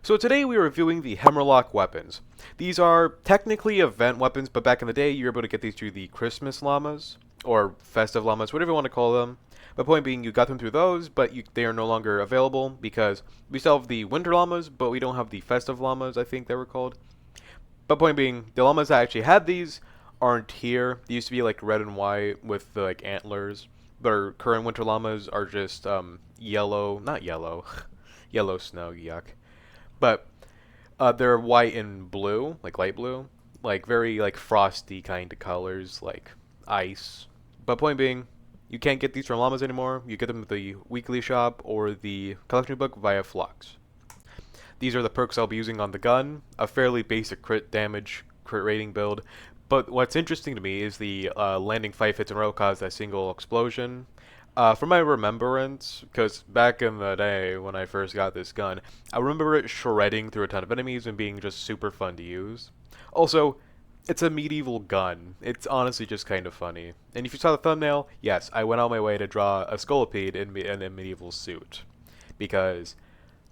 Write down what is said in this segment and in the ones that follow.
So today we are reviewing the Hemlock weapons. These are technically event weapons, but back in the day you were able to get these through the Christmas llamas, or festive llamas, whatever you want to call them. My point being, you got them through those, but they are no longer available because we still have the winter llamas, but we don't have the festive llamas, I think they were called. But point being, the llamas that actually had these aren't here. They used to be like red and white with the like antlers, but our current winter llamas are just yellow, not yellow, yellow snow, yuck. But they're white and blue, like light blue, like very like frosty kind of colors, like ice. But point being, you can't get these from llamas anymore. You get them at the weekly shop or the collection book via Flux. These are the perks I'll be using on the gun, a fairly basic crit damage, crit rating build. But what's interesting to me is the landing 5 hits in a row caused a single explosion. From my remembrance, because back in the day when I first got this gun, I remember it shredding through a ton of enemies and being just super fun to use. Also, it's a medieval gun. It's honestly just kind of funny. And if you saw the thumbnail, yes, I went out my way to draw a scolipede in a medieval suit. Because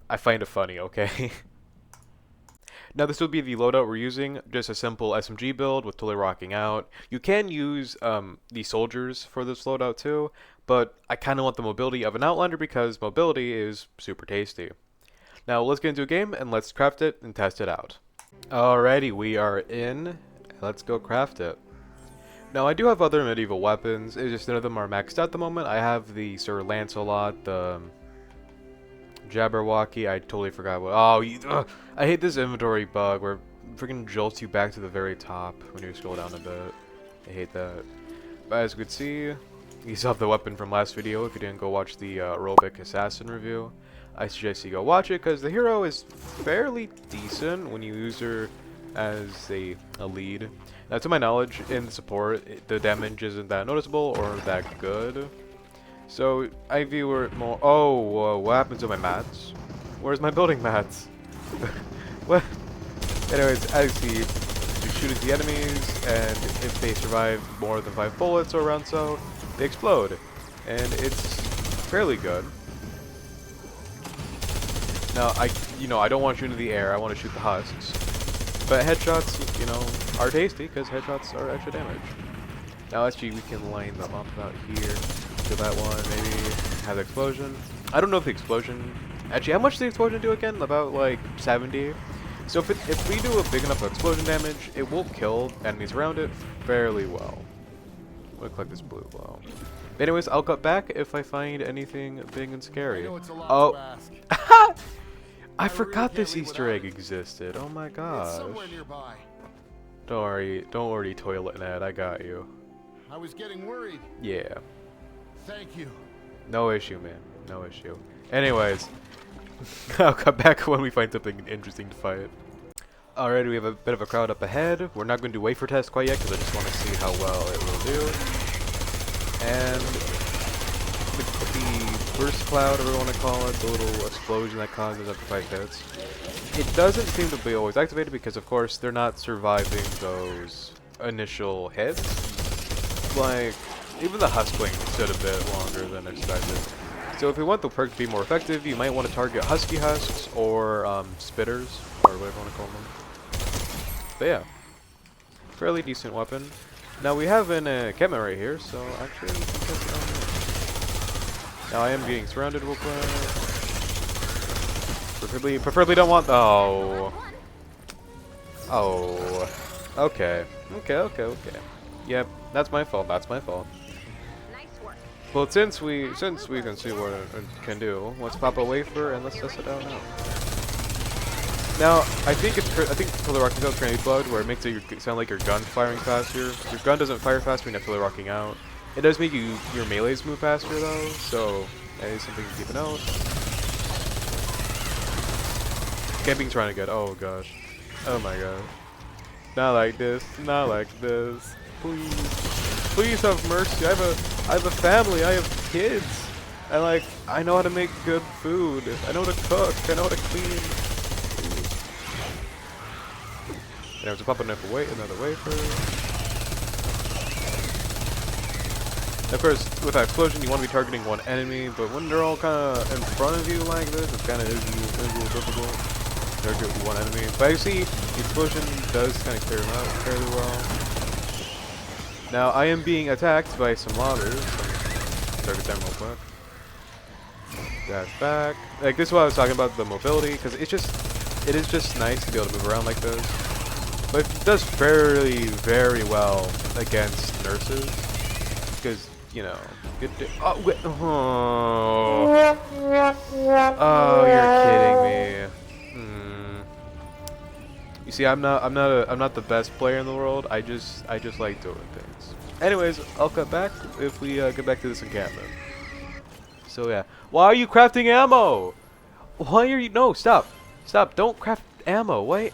I find it funny, okay? Now this will be the loadout we're using, just a simple SMG build with totally rocking out. You can use the soldiers for this loadout too, but I kind of want the mobility of an Outlander because mobility is super tasty. Now let's get into a game and let's craft it and test it out. Alrighty, we are in. Let's go craft it. Now I do have other medieval weapons, it's just none of them are maxed out at the moment. I have the Sir Lancelot, the Jabberwocky, I totally forgot what. Oh, I hate this inventory bug where it freaking jolts you back to the very top when you scroll down a bit. I hate that. But as you can see, you still have the weapon from last video if you didn't go watch the aerobic assassin review. I suggest you go watch it because the hero is fairly decent when you use her as a lead. Now, to my knowledge, in the support, the damage isn't that noticeable or that good. So, I view it more. Oh, whoa, what happened to my mats? Where's my building mats? What? Anyways, as you see, you shoot at the enemies, and if they survive more than 5 bullets or around so, they explode. And it's fairly good. Now, I don't want to shoot into the air, I want to shoot the husks. But headshots, are tasty, because headshots are extra damage. Now, actually, we can line them up about here. Do that one, maybe have the explosion. I don't know if the explosion... Actually, how much does the explosion do again? About, like, 70? So if we do a big enough explosion damage, it will kill enemies around it fairly well. Look like this blue glow. Anyways, I'll cut back if I find anything big and scary. Oh! I forgot this Easter egg existed. Oh my gosh. Don't worry, Toilet Ned, I got you. I was getting worried. Yeah. Thank you. No issue, man. No issue. Anyways, I'll come back when we find something interesting to fight. Alright, we have a bit of a crowd up ahead. We're not going to do wafer test quite yet because I just want to see how well it will do. And the burst cloud, whatever you want to call it, the little explosion that causes after 5 hits. It doesn't seem to be always activated because, of course, they're not surviving those initial hits. Like, even the huskling stood a bit longer than expected. So if we want the perk to be more effective, you might want to target husky husks or spitters, or whatever you want to call them. But yeah, fairly decent weapon. Now we have an encampment right here, so actually we can test it on here. Now I am being surrounded real quick. Preferably don't want. Oh. Okay. Yep, that's my fault. Well, since we can see what it can do, let's pop a wafer and let's test it out now. Now, I think Totally Rocking Out Grenade Blood, where it makes it sound like your gun's firing faster. Your gun doesn't fire faster when you have Totally Rocking Out. It does make your melees move faster though, so that is something to keep a note. Camping's trying to get. Oh gosh. Oh my god. Not like this. Not like this. Please have mercy. I have a family. I have kids. And I know how to make good food. I know how to cook. I know how to clean. And I have to pop another wafer. Of course, with that explosion, you want to be targeting one enemy, but when they're all kind of in front of you like this, it's kind of difficult. target one enemy. But I see the explosion does kind of clear them out fairly well. Now I am being attacked by some llamas. Target them real quick. Dash back. Like this is what I was talking about, the mobility, because it is just nice to be able to move around like this. But it does very well against nurses, because you know. Oh, wait. Oh, you're kidding me. You see, I'm not the best player in the world. I just like doing things. Anyways, I'll cut back if we get back to this encampment. So yeah, why are you crafting ammo? Why are you? No, stop, don't craft ammo. Wait.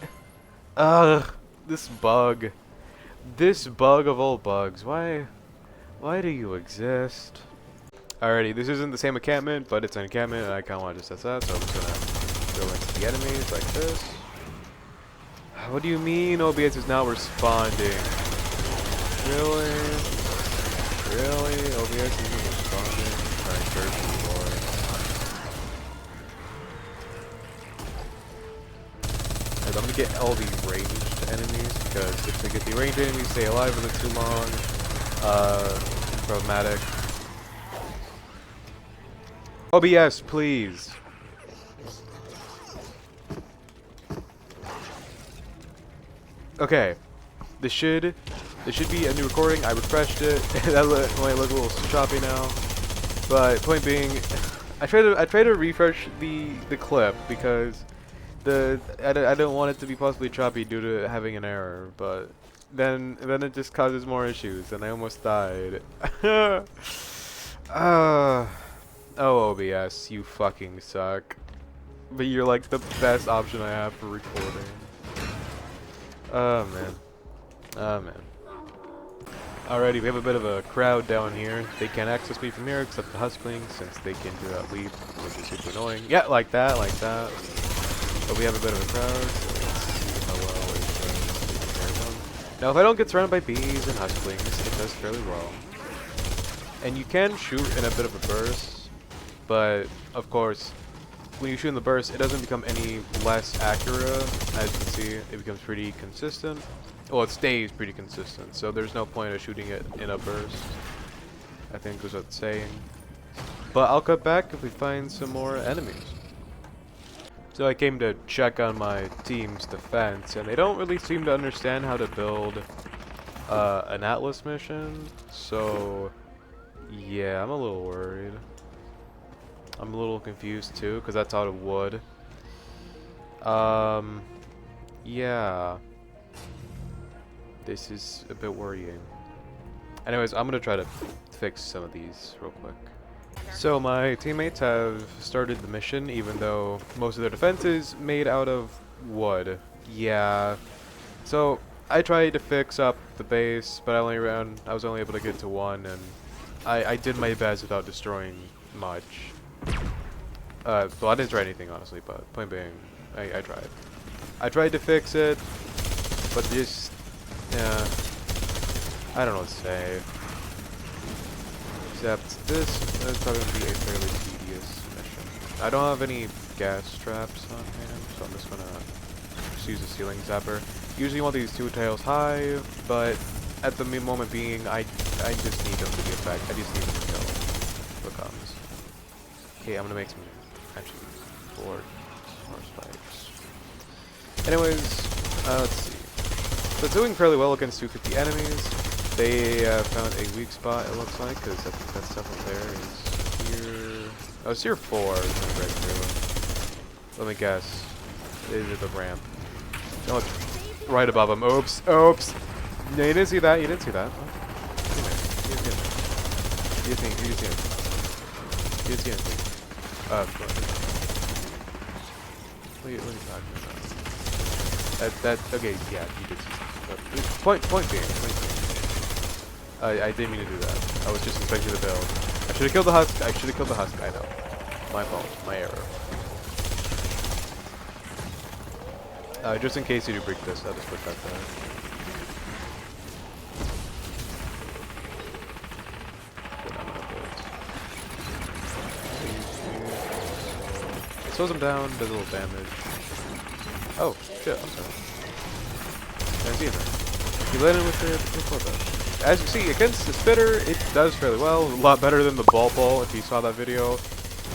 Ugh, this bug of all bugs. Why do you exist? Alrighty, this isn't the same encampment, but it's an encampment, and I kind of want to just test that, so I'm just gonna go into the enemies like this. What do you mean OBS is not responding? Really? OBS isn't responding? Alright, search for it. I'm gonna get all the ranged enemies, because if they get the ranged enemies stay alive for too long, problematic. OBS, please. Okay, this should be a new recording. I refreshed it. That might look a little choppy now, but point being, I try to refresh the clip because I don't want it to be possibly choppy due to having an error, but then it just causes more issues, and I almost died. Oh, OBS, you fucking suck. But you're like the best option I have for recording. Oh man. Alrighty, we have a bit of a crowd down here. They can't access me from here except the husklings, since they can do that leap, which is super annoying. Yeah, like that. But we have a bit of a crowd, so let's see how well it does. Now, if I don't get surrounded by bees and husklings, it does fairly well. And you can shoot in a bit of a burst. But, of course, when you shoot in the burst, it doesn't become any less accurate. As you can see, it becomes pretty consistent. Well, it stays pretty consistent, so there's no point of shooting it in a burst, I think is what it's saying. But I'll cut back if we find some more enemies. So I came to check on my team's defense, and they don't really seem to understand how to build an Atlas mission. So, yeah, I'm a little worried. I'm a little confused too, because that's out of wood. Yeah. This is a bit worrying. Anyways, I'm gonna try to fix some of these real quick. So my teammates have started the mission, even though most of their defense is made out of wood. Yeah. So I tried to fix up the base, but I was only able to get to one, and I did my best without destroying much. Well, I didn't try anything, honestly, but point being, I tried. I tried to fix it, but just, yeah, I don't know what to say. Except this is probably going to be a fairly tedious mission. I don't have any gas traps on hand, so I'm just going to use a ceiling zapper. Usually you want these two tails high, but at the moment being, I just need them to be effective. I just need them to kill what comes. Okay, I'm gonna make some, actually, four spikes. Anyways, let's see. So it's doing fairly well against 250 enemies. They found a weak spot, it looks like, because I think that stuff up there is here. Oh, it's here 4. Let me guess. Is it the ramp? No, it's right above him. Oops. No, you didn't see that. You didn't see that. Oh. You didn't see anything. What are you talking about? Okay, yeah, you did see something. Point being. I didn't mean to do that. I was just expecting the build. I should have killed the husk. I know. My fault. My error. Just in case you do break this, I'll just put that there. Slows him down, does a little damage. Oh, shit, I'm sorry. I see that. You landed with the photo. As you see, against the spitter, it does fairly well. A lot better than the ball, if you saw that video.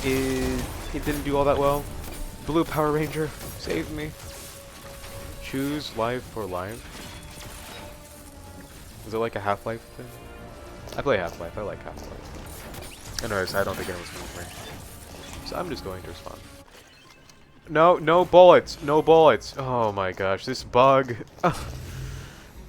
It didn't do all that well. Blue Power Ranger, save me. Choose life for life. Is it like a Half-Life thing? I play Half-Life, I like Half-Life. Anyways, I don't think anyone's moving. So I'm just going to respond. No, no bullets, no bullets. Oh my gosh, this bug.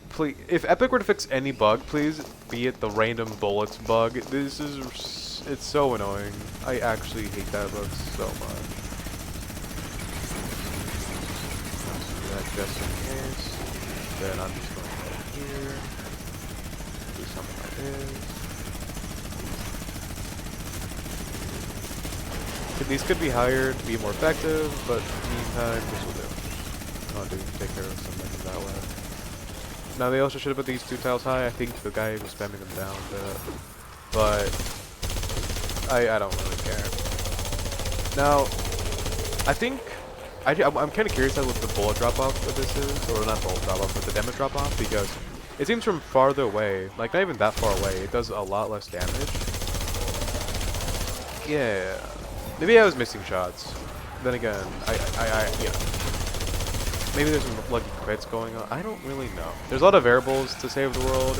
Please, if Epic were to fix any bug, please be it the random bullets bug. This is, it's so annoying. I actually hate that bug so much. Let's do that just in case. Then I'm just going to go here. Do something like this. These could be higher to be more effective, but in the meantime, this will do. I'll do take care of something that way. Now they also should have put these 2 tiles high. I think the guy was spamming them down a bit, but I don't really care. Now, I think I'm kind of curious as what the bullet drop off of this is, or not bullet drop off, but the damage drop off, because it seems from farther away, like not even that far away, it does a lot less damage. Yeah. Maybe I was missing shots. Then again, you know, maybe there's some lucky crits going on. I don't really know. There's a lot of variables to save the world,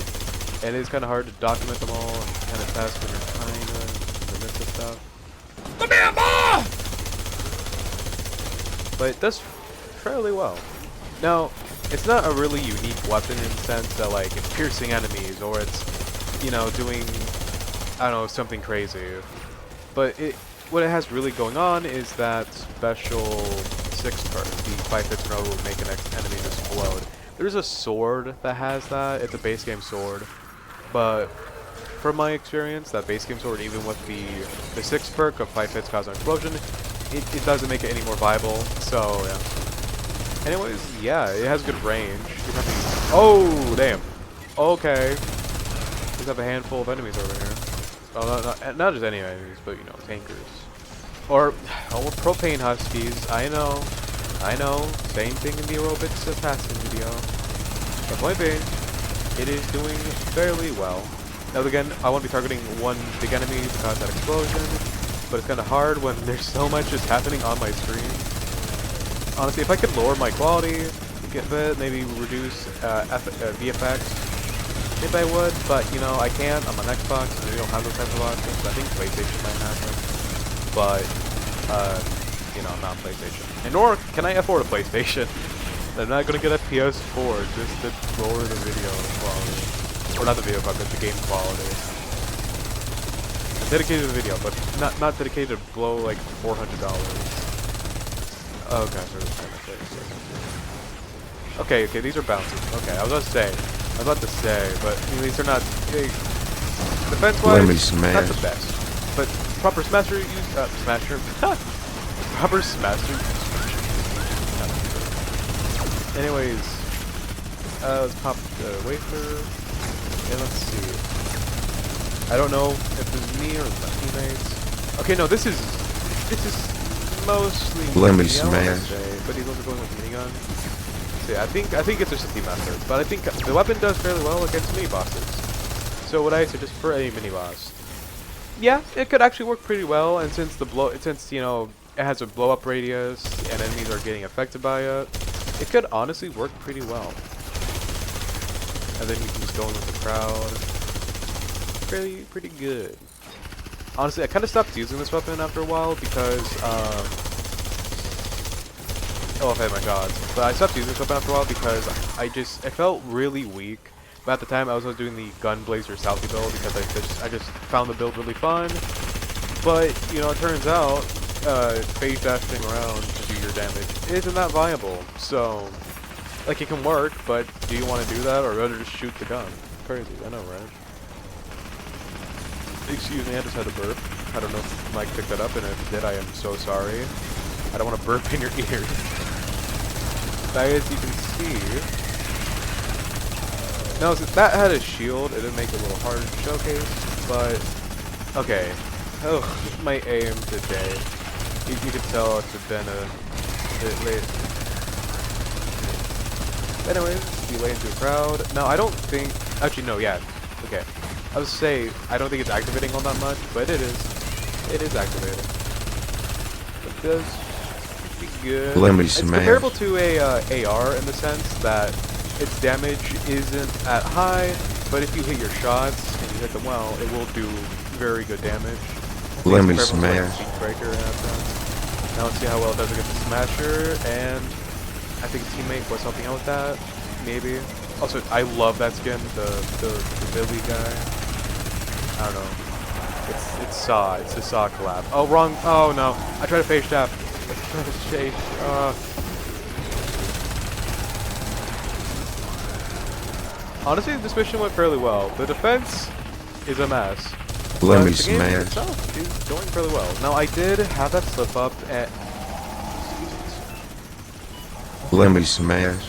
and it's kind of hard to document them all and kind of test when you're kind of in the midst of stuff. Come here, Ma! But it does fairly well. Now, it's not a really unique weapon in the sense that like it's piercing enemies or it's, you know, doing, I don't know, something crazy. But what it has really going on is that special 6 perk, the 5 hits in a row will make an enemy explode. There's a sword that has that. It's a base game sword, but from my experience, that base game sword, even with the 6 perk of 5 hits cause an explosion, it doesn't make it any more viable. So yeah. Anyways, yeah, it has good range. Oh damn. Okay. We have a handful of enemies over here. Oh, not just any enemies, but you know, tankers. Or propane huskies. I know. Same thing in the aerobics passing video. The point being, it is doing fairly well. Now again, I won't be targeting one big enemy to cause that explosion, but it's kind of hard when there's so much just happening on my screen. Honestly, if I could lower my quality a bit, maybe reduce VFX, if I would, but you know, I can't. I'm on Xbox, and we don't have those types of options. I think PlayStation might have them, but you know, I'm not PlayStation, and nor can I afford a PlayStation. I'm not gonna get a PS4 just to lower the video quality, or not the video quality, but the game quality. I'm dedicated to the video, but not dedicated to blow like $400. Oh gosh, there's kind of things. Okay, these are bounces. Okay, I was about to say, but these are not big. Defense-wise, not the best. But proper smasher use, proper smasher use. Anyways, let's pop the wafer, and let's see. I don't know if it's me or my teammates. Okay, no, this is mostly smash. But he's also going with minigun. I think it's just a team effort, but I think the weapon does fairly well against mini bosses. So what I suggest for a mini boss, yeah, it could actually work pretty well. And since you know it has a blow up radius and enemies are getting affected by it, it could honestly work pretty well. And then you can just go in with the crowd, pretty good. Honestly, I kind of stopped using this weapon after a while because oh my god. But I stopped using this weapon after a while because I felt really weak. But at the time I was doing the Gun Blazer Southie build because I just found the build really fun. But, you know, it turns out phase dashing around to do your damage isn't that viable. So, like, it can work, but do you want to do that or rather just shoot the gun? Crazy, I know, right? Excuse me, I just had a burp. I don't know if Mike picked that up, and if it did, I am so sorry. I don't want to burp in your ears. As you can see, now that had a shield, it did make it a little hard to showcase, but okay. Oh, my aim today. You can tell it's been a bit late. Anyways, delay into a crowd. No, I don't think. Actually, no. Yeah. Okay. I would say I don't think it's activating all that much, but it is. It is activating. It does be good. It's comparable to a AR in the sense that its damage isn't at high, but if you hit your shots and you hit them well, it will do very good damage. Let me smash. Breaker in that sense. Now let's see how well it does against the Smasher, and I think a teammate was helping out with that, maybe. Also, I love that skin, the Billy guy. I don't know. It's Saw. It's a Saw collab. Oh, wrong. Oh no. I tried to face tap. I tried to chase. Honestly, this mission went fairly well. The defense is a mess. Let me the game smash. itself is going fairly well. Now, I did have that slip up at. Let me smash.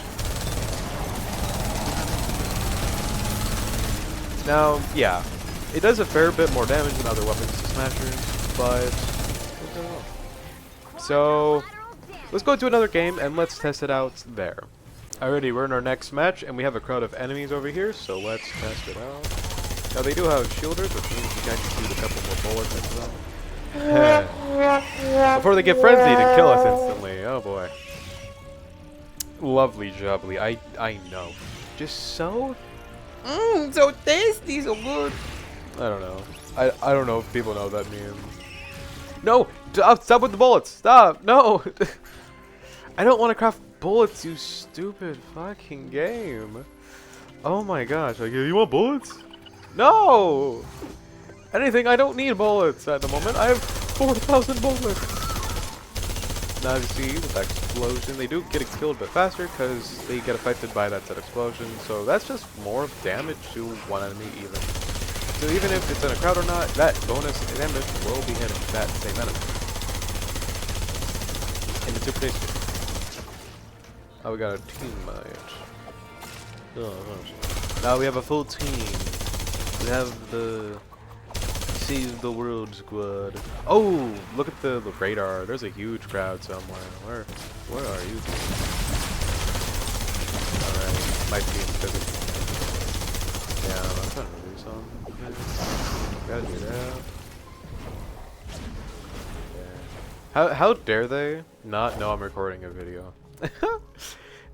Now, yeah, it does a fair bit more damage than other weapons to Smashers, but so let's go to another game and let's test it out there. Alrighty, we're in our next match and we have a crowd of enemies over here, so let's test it out. Now they do have shielders, which means you can actually shoot a couple more bullets into them. Before they get frenzied and kill us instantly. Oh boy. Lovely jubbly. I know. Just so so tasty, so good. I don't know. I don't know if people know what that means. No! Stop with the bullets! Stop! No! I don't want to craft bullets, you stupid fucking game. Oh my gosh. Like, you want bullets? No! Anything, I don't need bullets at the moment. I have 4,000 bullets. Now as you see, with that explosion, they do get killed a bit faster because they get affected by that set explosion. So that's just more damage to one enemy even. So even if it's in a crowd or not, that bonus damage will be hitting that same enemy. And it's super tasty. Oh, we got a teammate. Oh, now we have a full team. We have the Save the World squad. Oh, look at the radar. There's a huge crowd somewhere. Where are you? Alright, my team physics. Yeah, I'm trying to do something. Gotta do that. Yeah. How dare they not know I'm recording a video?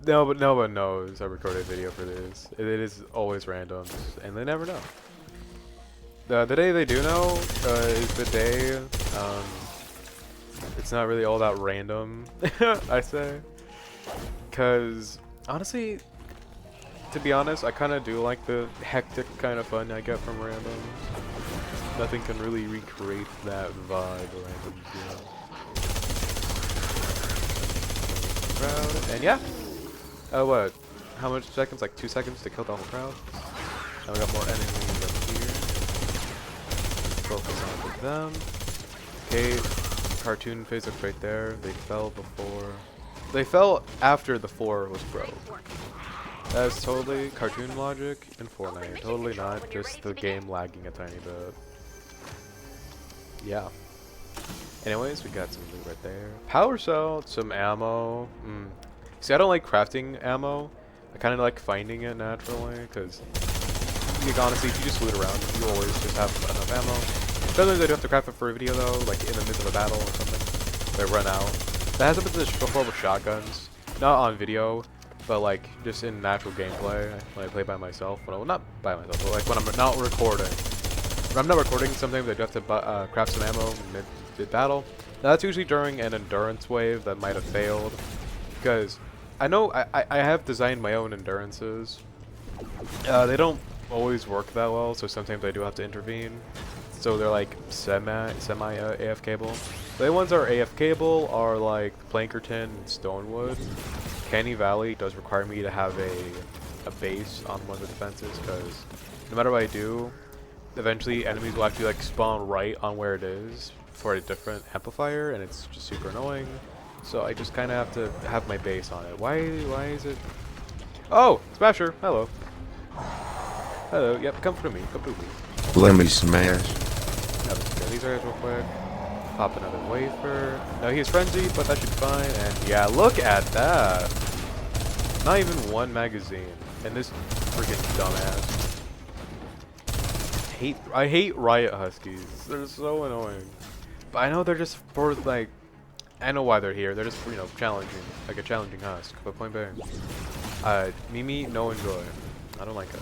No, but no one knows I recorded a video for this. It is always random, and they never know. The day they do know is the day. It's not really all that random, I say. Because, honestly, to be honest, I kind of do like the hectic kind of fun I get from randoms. Nothing can really recreate that vibe randoms, you know. Crowd, and yeah. Oh, what? How much seconds? Like 2 seconds to kill the whole crowd? Now we got more enemies up here. Focus on with them. Okay, cartoon physics right there. They fell before. They fell after the 4 was broke. That's totally cartoon logic in Fortnite. Totally not just the game lagging a tiny bit. Yeah. Anyways, we got some loot right there. Power cell, some ammo. See, I don't like crafting ammo. I kind of like finding it naturally, because honestly, if you just loot around, you always just have enough ammo. Sometimes I do have to craft it for a video though, like in the midst of a battle or something. They run out. That has happened before with shotguns. Not on video, but like just in natural gameplay when I play by myself. Well, not by myself, but like when I'm not recording. When I'm not recording, sometimes I do have to craft some ammo mid-battle. Now that's usually during an endurance wave that might have failed. Because I know I have designed my own endurances. They don't always work that well, so sometimes I do have to intervene. So they're like semi AFK-able. The ones that are AFK-able are like Plankerton and Stonewood. Canny Valley does require me to have a base on one of the defenses, because no matter what I do, eventually enemies will actually like spawn right on where it is for a different amplifier, and it's just super annoying. So I just kind of have to have my base on it. Why is it? Oh, Smasher, hello. Hello, yep, come for me, come to me. Let me smash. Let's get these guys real quick. Pop another wafer. No, he's frenzied, but that should be fine. And yeah, look at that. Not even one magazine. And this freaking dumbass. I hate Riot Huskies. They're so annoying. But I know they're just for like, I know why they're here. They're just, you know, challenging, like a challenging husk. But point blank, Mimi, no enjoy. I don't like it.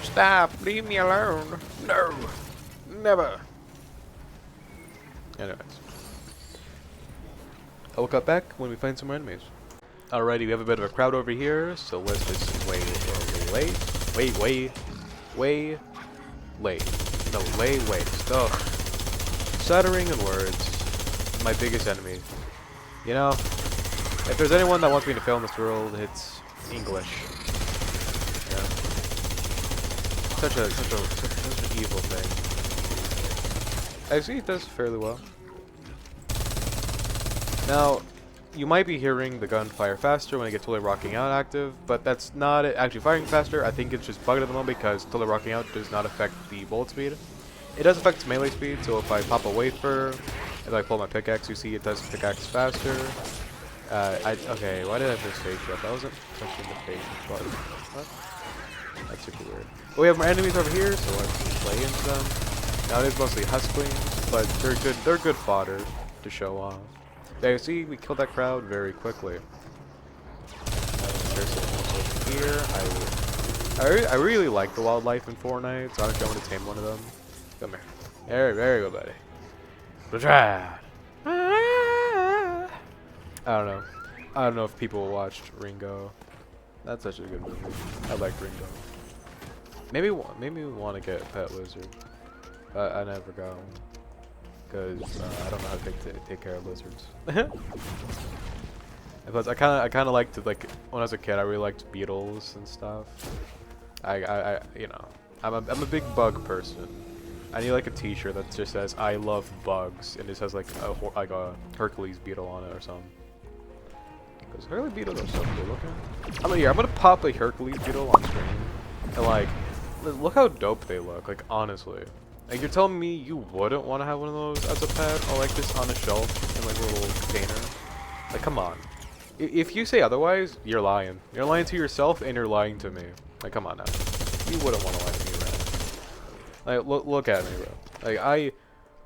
Stop! Leave me alone! No! Never! Anyways. I will cut back when we find some more enemies. Alrighty, we have a bit of a crowd over here, so let's just wait. Ugh. Stuttering in words. My biggest enemy. You know, if there's anyone that wants me to fail in this world, it's English. Yeah. Such an evil thing. Actually, it does fairly well. Now, you might be hearing the gun fire faster when I get totally rocking out active, but that's not it actually firing faster. I think it's just bugged at the moment because totally rocking out does not affect the bullet speed. It does affect its melee speed, so if I pop a wafer, if I pull my pickaxe, you see it does pickaxe faster. Okay, why did I miss face up? I wasn't touching the face button. What? That's super weird. But we have more enemies over here, so let's play into them. Now it is mostly husklings, but they're good fodder to show off. Yeah, you see, we killed that crowd very quickly. There's over here. I really like the wildlife in Fortnite, so I don't want to tame one of them. Come here. There you go, buddy. I don't know if people watched Ringo. That's such a good movie. I like Ringo. Maybe we want to get a pet lizard. I never got one. Because I don't know how to take care of lizards. And plus, I kind of liked to, like, when I was a kid, I really liked beetles and stuff. You know, I'm a big bug person. I need like a T-shirt that just says "I love bugs" and it has like a Hercules beetle on it or something. Because Hercules beetles are so cool looking. I'm gonna pop a Hercules beetle on screen and like, look how dope they look. Like honestly. Like, you're telling me you wouldn't want to have one of those as a pet, or like this on a shelf in like a little container? Like, come on. If you say otherwise, you're lying. You're lying to yourself and you're lying to me. Like, come on now. You wouldn't want to lie to me, right? Like, look at me, bro. Like,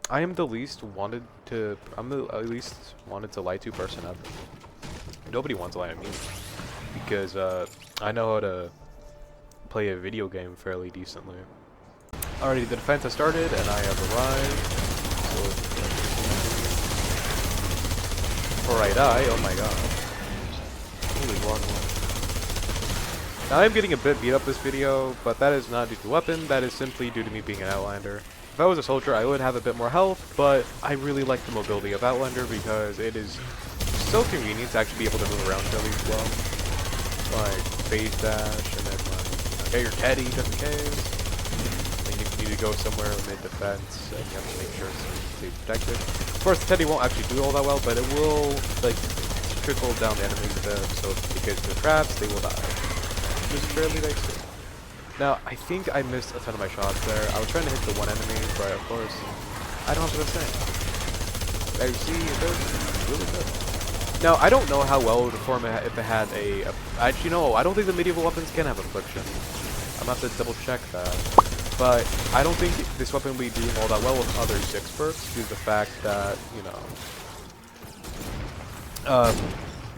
I am the least wanted to. I'm the least wanted to lie to person ever. Nobody wants to lie to me because I know how to play a video game fairly decently. Alrighty, the defense has started, and I have arrived. So, alright, oh my god. Holy wrong one. Now I'm getting a bit beat up this video, but that is not due to weapon, that is simply due to me being an Outlander. If I was a soldier, I would have a bit more health, but I really like the mobility of Outlander because it is so convenient to actually be able to move around fairly well. Like, phase dash, and then like, get your teddy just in case. You need to go somewhere mid-defense, and you have to make sure it's protected. Of course, the Teddy won't actually do all that well, but it will, like, trickle down the enemies a bit, so if it gets to the traps, they will die. Just fairly nice. Now, I think I missed a ton of my shots there. I was trying to hit the one enemy, but of course, I don't have what I'm saying. As you see, it does really good. Now, I don't know how well it would perform if it had actually, no, I don't think the medieval weapons can have affliction. I'm going to have to double check that. But I don't think this weapon will be doing all that well with other 6 perks due to the fact that, you know,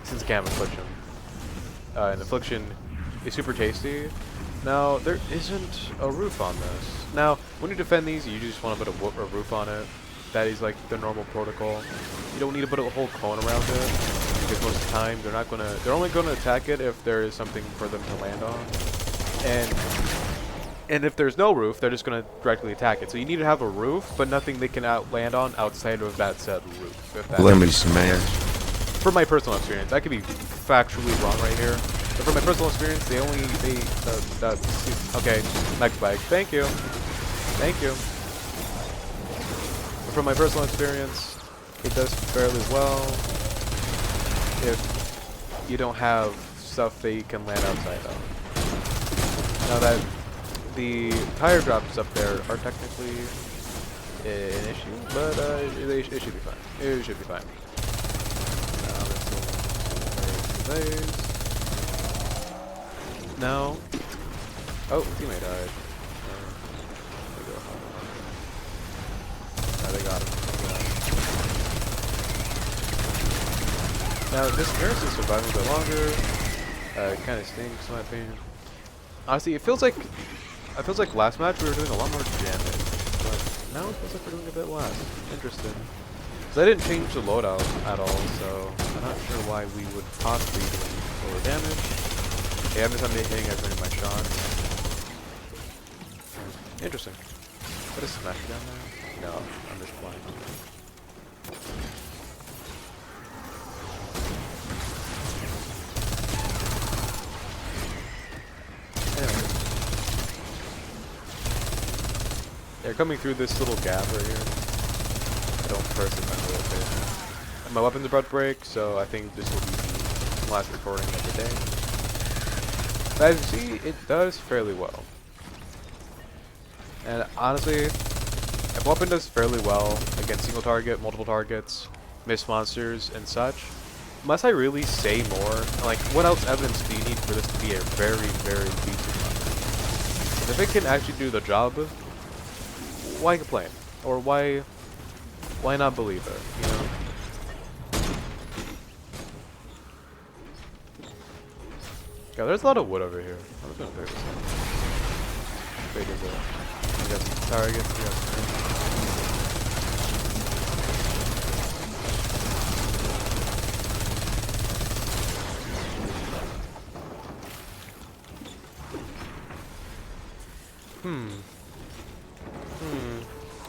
since it can't have affliction. And affliction is super tasty. Now, there isn't a roof on this. Now, when you defend these, you just want to put a roof on it. That is like the normal protocol. You don't need to put a whole cone around it because most of the time they're only gonna attack it if there is something for them to land on. And if there's no roof, they're just going to directly attack it. So you need to have a roof, but nothing they can land on outside of that said roof. Let me smash. From my personal experience, I could be factually wrong right here. But from my personal experience, okay, next bag. Thank you. But from my personal experience, it does fairly well if you don't have stuff that you can land outside of. Now that the tire drops up there are technically an issue, but it should be fine. It should be fine. Now let's see. Now, oh, teammate died. There we go. Oh, they got him. Now, this Paris is surviving a bit longer. It kind of stinks, in my opinion. Honestly, it feels like last match we were doing a lot more damage, but now it feels like we're doing a bit less. Interesting. So I didn't change the loadout at all, so I'm not sure why we would possibly do lower damage. Okay, I'm just hitting every of my shots. Interesting. Did I smash it down there? No, I'm just blind. Anyway. They're coming through this little gap right here. I don't personally find the location. My weapon's about to break, so I think this will be the last recording of the day. But as you see, it does fairly well. And honestly, if weapon does fairly well against single target, multiple targets, missed monsters, and such, must I really say more? Like, what else evidence do you need for this to be a very, very decent weapon? If it can actually do the job, why complain? Or why not believe it, you know? Yeah, there's a lot of wood over here. I'm just gonna pick this up. Wait, is it? We got some targets, we got some...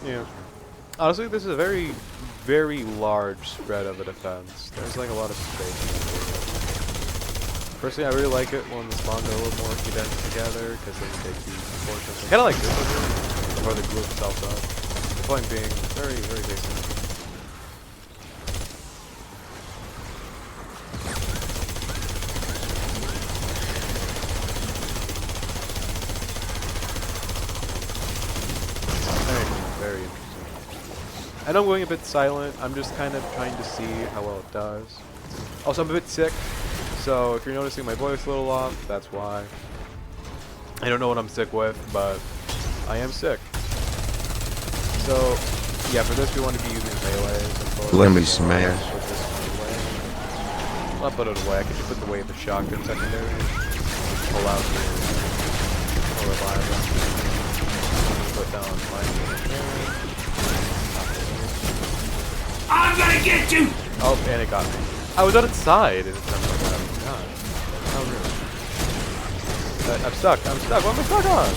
Yeah. Honestly, this is a very, very large spread of a defense. There's like a lot of space. Personally, I really like it when the spawns are a little more condensed together, because then you take these portions. I kind of like this one here, before they glue themselves up. The point being, very, very basic. Very interesting. I know I'm going a bit silent. I'm just kind of trying to see how well it does. Also, I'm a bit sick. So if you're noticing my voice a little off, that's why. I don't know what I'm sick with, but I am sick. So yeah, for this we want to be using melee. Let me smash. I'll put it away. I can just put the wave of shotgun secondary. Allows me to revive them. Put down my. I'm gonna get you! Oh, and it got me. I was on its side, and it's not like that. God. How rude. I'm stuck. I'm stuck. What am I stuck on?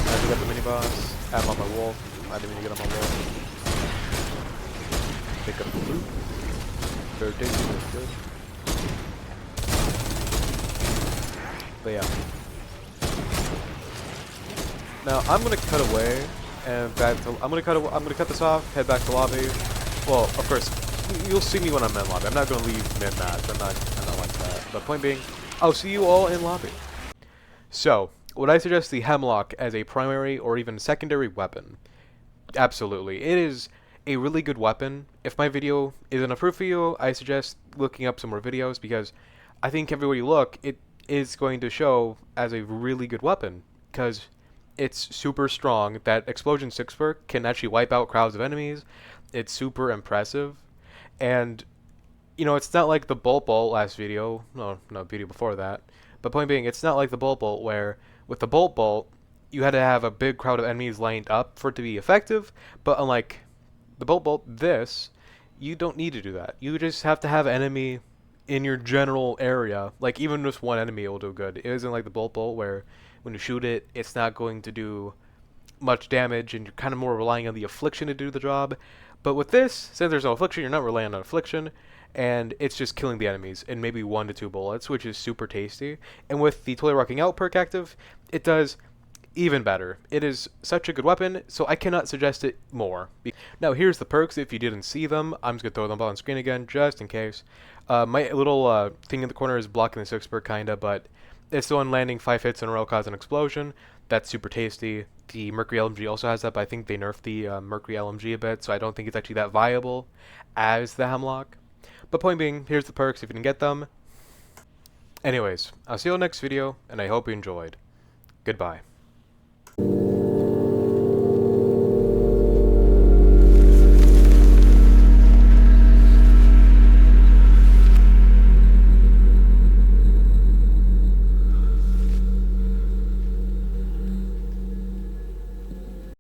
I have to get the mini boss. I'm on my wall. I didn't even get on my wall. Pick up the loot. Very tasty. That's good. But yeah. Now I'm gonna cut away and back to. I'm gonna cut this off. Head back to lobby. Well, of course. You'll see me when I'm in lobby. I'm not going to leave mid-match. I'm not like that. But point being, I'll see you all in lobby. So, would I suggest the Hemlock as a primary or even secondary weapon? Absolutely. It is a really good weapon. If my video isn't approved for you, I suggest looking up some more videos, because I think everywhere you look, it is going to show as a really good weapon, because it's super strong. That explosion 6 perk can actually wipe out crowds of enemies. It's super impressive. And, you know, it's not like the bolt bolt last video. No, video before that. But point being, it's not like the bolt bolt where with the bolt bolt, you had to have a big crowd of enemies lined up for it to be effective. But unlike the bolt bolt, this, you don't need to do that. You just have to have an enemy in your general area. Like, even just one enemy will do good. It isn't like the bolt bolt where when you shoot it, it's not going to do much damage, and you're kind of more relying on the affliction to do the job. But with this, since there's no affliction, you're not relying on affliction, and it's just killing the enemies in maybe 1 to 2 bullets, which is super tasty. And with the Totally Rocking Out perk active, it does even better. It is such a good weapon, so I cannot suggest it more. Now here's the perks if you didn't see them. I'm just going to throw them on screen again, just in case. My little thing in the corner is blocking the 6 perk, kinda, but it's the one landing 5 hits in a row causing an explosion. That's super tasty. The Mercury LMG also has that, but I think they nerfed the Mercury LMG a bit, so I don't think it's actually that viable as the Hemlock. But point being, here's the perks if you can get them. Anyways, I'll see you next video, and I hope you enjoyed. Goodbye.